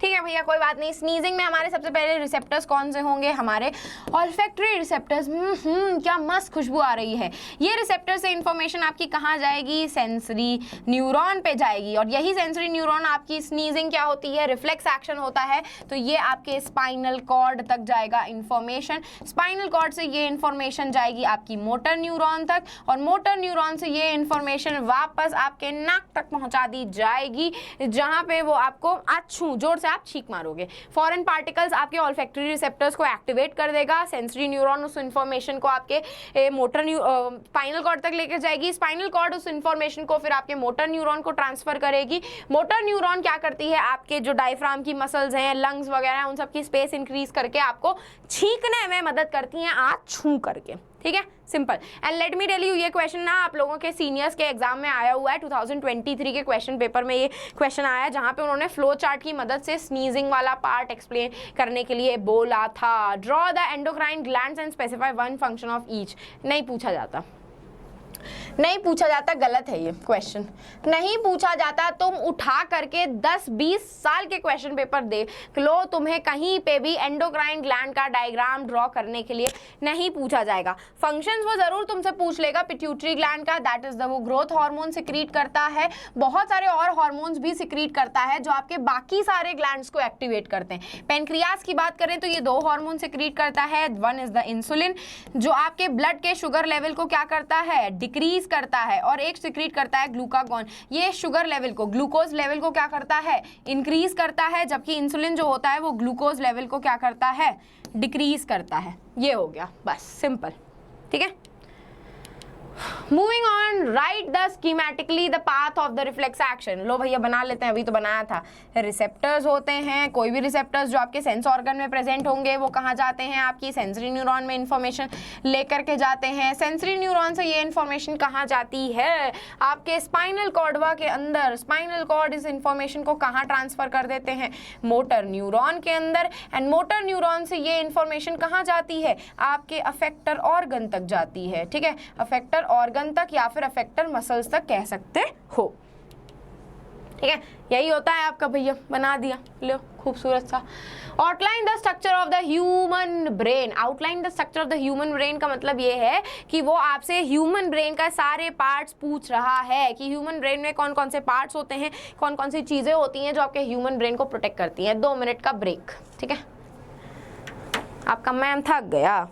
ठीक है भैया, कोई बात नहीं। स्नीजिंग में हमारे सबसे पहले रिसेप्टर्स कौन से होंगे? हमारे ऑल्फैक्टरी रिसेप्टर्स। क्या मस्त खुशबू आ रही है। ये रिसेप्टर से इंफॉर्मेशन आपकी कहाँ जाएगी? सेंसरी न्यूरॉन पे जाएगी, और यही सेंसरी न्यूरॉन आपकी स्नीजिंग क्या होती है? रिफ्लेक्स एक्शन होता है, तो ये आपके स्पाइनल कॉर्ड तक जाएगा इंफॉर्मेशन। स्पाइनल कॉर्ड से ये इंफॉर्मेशन जाएगी आपकी मोटर न्यूरॉन तक, और मोटर न्यूरॉन से ये इंफॉर्मेशन वापस आपके नाक तक पहुंचा दी जाएगी, जहां पे वो आपको अच्छू जोर से आप छींक मारोगे। फॉरेन पार्टिकल्स आपके ऑल्फैक्टरी रिसेप्टर्स को एक्टिवेट कर देगा। सेंसरी न्यूरॉन उस इंफॉर्मेशन को आपके मोटर स्पाइनल कॉर्ड तक लेकर जाएगी। स्पाइनल कॉर्ड उस इंफॉर्मेशन को फिर आपके मोटर न्यूरॉन को ट्रांसफर करेगी। मोटर न्यूरॉन क्या करती है? आपके जो डायफ्राम की मसल्स हैं, लंग्स वगैरह, उन सब की स्पेस इंक्रीज करके आपको छींकने में मदद करती हैं, छू करके। ठीक है, simple. And let me tell you, ये क्वेश्चन ना आप लोगों के सीनियर्स के एग्जाम में आया हुआ है। 2023 के क्वेश्चन पेपर में ये क्वेश्चन आया, जहां पे उन्होंने फ्लो चार्ट की मदद से स्नीजिंग वाला पार्ट एक्सप्लेन करने के लिए बोला था। Draw the endocrine glands and specify one function of each. नहीं पूछा जाता, नहीं पूछा जाता, गलत है ये क्वेश्चन, नहीं पूछा जाता। तुम उठा करके 10-20 साल के क्वेश्चन पेपर देख लो, तुम्हें कहीं पे भी एंडोक्राइन ग्लैंड का डायग्राम ड्रॉ करने के लिए नहीं पूछा जाएगा। फंक्शंस वो जरूर तुमसे पूछ लेगा पिट्यूटरी ग्लैंड का, दैट इज द वो ग्रोथ हार्मोन सिक्रीट करता है, बहुत सारे और हार्मोन्स भी सिक्रीट करता है जो आपके बाकी सारे ग्लैंड्स को एक्टिवेट करते हैं। पेनक्रियास की बात करें तो ये 2 हार्मोन सिक्रीट करता है, वन इज द इंसुलिन जो आपके ब्लड के शुगर लेवल को क्या करता है? डिक्रीज करता है, और एक सिक्रीट करता है ग्लूकागॉन, ये शुगर लेवल को, ग्लूकोज लेवल को क्या करता है? इंक्रीज करता है, जबकि इंसुलिन जो होता है वो ग्लूकोज लेवल को क्या करता है? डिक्रीज करता है। ये हो गया, बस सिंपल। ठीक है, moving on, right the schematically the path of the reflex action. लो भैया बना लेते हैं, अभी तो बनाया था। रिसेप्टर्स होते हैं, कोई भी रिसेप्टर्स जो आपके सेंस ऑर्गन में प्रेजेंट होंगे वो कहाँ जाते हैं? आपकी सेंसरी न्यूरॉन में इंफॉर्मेशन लेकर के जाते हैं। सेंसरी न्यूरॉन से ये इंफॉर्मेशन कहाँ जाती है? आपके स्पाइनल कॉर्डवा के अंदर। स्पाइनल कॉर्ड इस इंफॉर्मेशन को कहाँ ट्रांसफर कर देते हैं? मोटर न्यूरॉन के अंदर। एंड मोटर न्यूरॉन से ये इंफॉर्मेशन कहाँ जाती है? आपके अफेक्टर ऑर्गन तक जाती है। ठीक है, अफेक्टर ऑर्गन तक या फिर अफेक्टर मसल्स तक कह सकते हो। ठीक है, यही होता है आपका भैया, बना दिया। लो खूबसूरत सा। Outline the structure of the human brain. Outline the structure of the human brain का मतलब ये है कि वो आपसे ह्यूमन ब्रेन का सारे पार्ट्स पूछ रहा है कि ह्यूमन ब्रेन में कौन कौन से पार्ट्स होते हैं, कौन कौन सी चीजें होती हैं जो आपके ह्यूमन ब्रेन को प्रोटेक्ट करती हैं। 2 मिनट का ब्रेक। ठीक है, आपका मैम थक गया।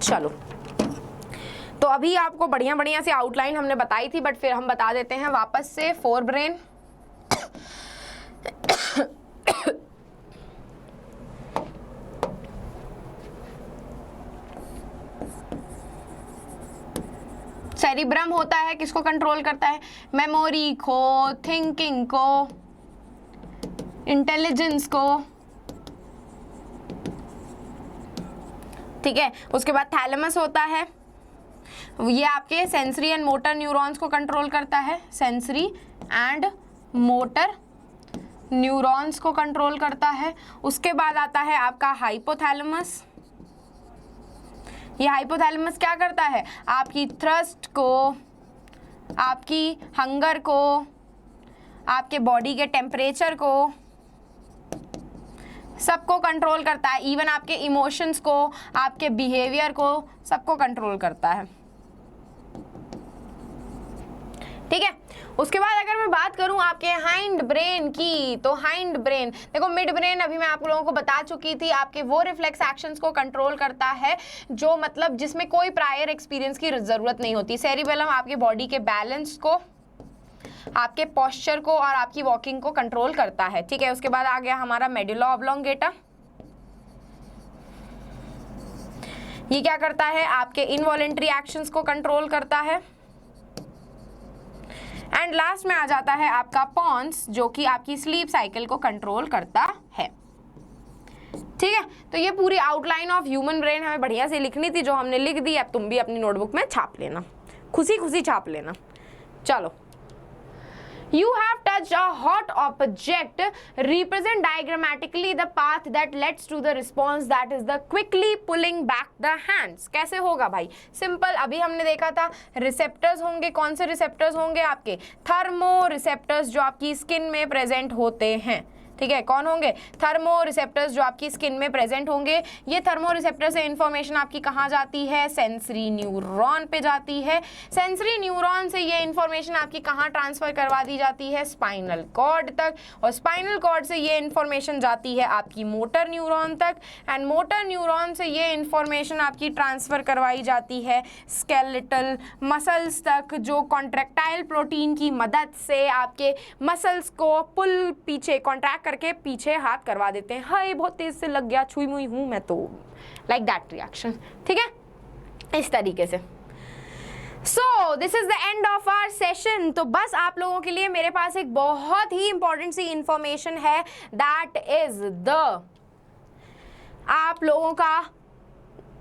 चलो, तो अभी आपको बढ़िया बढ़िया से आउटलाइन हमने बताई थी, बट फिर हम बता देते हैं वापस से। फोर ब्रेन, सेरिब्रम होता है, किसको कंट्रोल करता है? मेमोरी को, थिंकिंग को, इंटेलिजेंस को, ठीक है। उसके बाद थैलेमस होता है, ये आपके सेंसरी एंड मोटर न्यूरॉन्स को कंट्रोल करता है, सेंसरी एंड मोटर न्यूरॉन्स को कंट्रोल करता है। उसके बाद आता है आपका हाइपोथैलेमस। ये हाइपोथैलेमस क्या करता है? आपकी थ्रस्ट को, आपकी हंगर को, आपके बॉडी के टेम्परेचर को, सबको कंट्रोल करता है। इवन आपके इमोशंस को, आपके बिहेवियर को, सबको कंट्रोल करता है, ठीक है। उसके बाद अगर मैं बात करूं आपके हाइंड ब्रेन की, तो हाइंड ब्रेन देखो, मिड ब्रेन अभी मैं आप लोगों को बता चुकी थी, आपके वो रिफ्लेक्स एक्शंस को कंट्रोल करता है जो मतलब जिसमें कोई प्रायर एक्सपीरियंस की जरूरत नहीं होती। सेरिबेलम आपके बॉडी के बैलेंस को, आपके पोस्चर को और आपकी वॉकिंग को कंट्रोल करता है, ठीक है। उसके बाद आ गया हमारा मेडुला ऑब्लोंगेटा। ये क्या करता है? आपके इनवॉलेंट्री एक्शंस को कंट्रोल करता है। एंड लास्ट में आ जाता है आपका पॉन्स, जो कि आपकी स्लीप साइकिल को कंट्रोल करता है, ठीक है। तो ये पूरी आउटलाइन ऑफ ह्यूमन ब्रेन हमें बढ़िया से लिखनी थी, जो हमने लिख दी। अब तुम भी अपनी नोटबुक में छाप लेना, खुशी खुशी छाप लेना। चलो, You have touched a hot object. Represent diagrammatically the path that leads to the response, that is the quickly pulling back the hands. कैसे होगा भाई? सिंपल, अभी हमने देखा था रिसेप्टर्स होंगे। कौन से रिसेप्टर्स होंगे? आपके थर्मो रिसेप्टर्स, जो आपकी स्किन में प्रेजेंट होते हैं, ठीक है। कौन होंगे? थर्मो रिसेप्टर्स, जो आपकी स्किन में प्रेजेंट होंगे। ये थर्मो रिसेप्टर से इंफॉर्मेशन आपकी कहाँ जाती है? सेंसरी न्यूरॉन पे जाती है। सेंसरी न्यूरॉन से ये इंफॉर्मेशन आपकी कहाँ ट्रांसफर करवा दी जाती है? स्पाइनल कॉर्ड तक। और स्पाइनल कॉर्ड से ये इंफॉर्मेशन जाती है आपकी मोटर न्यूरॉन तक। एंड मोटर न्यूरॉन से ये इंफॉर्मेशन आपकी ट्रांसफर करवाई जाती है स्केलेटल मसल्स तक, जो कॉन्ट्रैक्टाइल प्रोटीन की मदद से आपके मसल्स को पुल, पीछे कॉन्ट्रैक्ट करके पीछे हाथ करवा देते हैं। हाय, बहुत तेज से लग गया, छुई मुई हूं मैं तो, लाइक दैट रिएक्शन, ठीक है, इस तरीके से। So this is the end of our session. तो बस आप लोगों के लिए मेरे पास एक बहुत ही इंपॉर्टेंट सी इंफॉर्मेशन है, दैट इज द आप लोगों का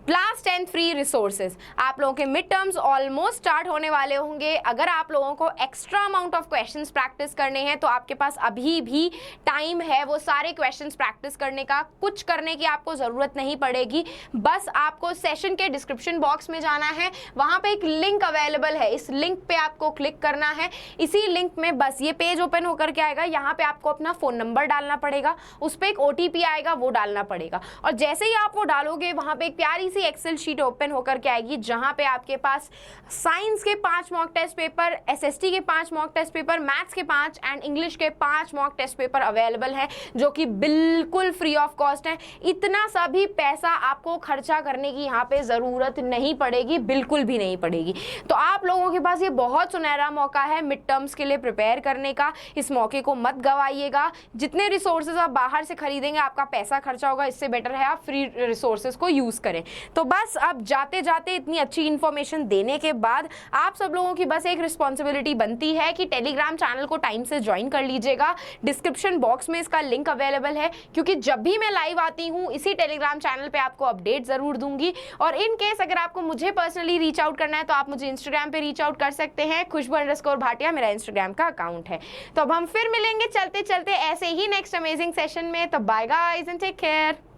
क्लास 10 फ्री रिसोर्सेज। आप लोगों के मिड टर्म्स ऑलमोस्ट स्टार्ट होने वाले होंगे। अगर आप लोगों को extra amount of questions practice करने हैं तो आपके पास अभी भी टाइम है वो सारे क्वेश्चंस प्रैक्टिस करने का। कुछ करने की आपको ज़रूरत नहीं पड़ेगी, बस आपको सेशन के डिस्क्रिप्शन बॉक्स में जाना है, वहाँ पे एक लिंक अवेलेबल है, इस लिंक पे आपको क्लिक करना है। इसी लिंक में बस ये पेज ओपन होकर के आएगा, यहाँ पे आपको अपना फ़ोन नंबर डालना पड़ेगा, उस पर एक OTP आएगा, वो डालना पड़ेगा। और जैसे ही आप वो डालोगे, वहाँ पे एक प्यारी सी एक्सेल शीट ओपन होकर के आएगी, जहां पे आपके पास साइंस के 5 मॉक टेस्ट पेपर, SST के 5 मॉक टेस्ट पेपर, मैथ्स के 5 एंड इंग्लिश के 5 मॉक टेस्ट पेपर अवेलेबल हैं, जो कि बिल्कुल फ्री ऑफ कॉस्ट है। इतना सा भी पैसा आपको खर्चा करने की यहाँ पे ज़रूरत नहीं पड़ेगी, बिल्कुल भी नहीं पड़ेगी। तो आप लोगों के पास ये बहुत सुनहरा मौका है मिड टर्म्स के लिए प्रिपेयर करने का, इस मौके को मत गवाइएगा। जितने रिसोर्सेज आप बाहर से खरीदेंगे आपका पैसा खर्चा होगा, इससे बेटर है आप फ्री रिसोर्सेज को यूज़ करें। तो बस अब जाते जाते इतनी अच्छी इन्फॉर्मेशन देने के बाद आप सब लोगों की बस एक रिस्पॉन्सिबिलिटी बनती है कि टेलीग्राम चैनल को टाइम से ज्वाइन कर लीजिएगा। डिस्क्रिप्शन बॉक्स में इसका लिंक अवेलेबल है, क्योंकि जब भी मैं लाइव आती हूँ इसी टेलीग्राम चैनल पे आपको अपडेट ज़रूर दूंगी। और इन केस अगर आपको मुझे पर्सनली रीच आउट करना है तो आप मुझे इंस्टाग्राम पे रीच आउट कर सकते हैं, खुशबू_भाटिया मेरा इंस्टाग्राम का अकाउंट है। तो अब हम फिर मिलेंगे चलते चलते ऐसे ही नेक्स्ट अमेजिंग सेशन में। तो bye guys and take care.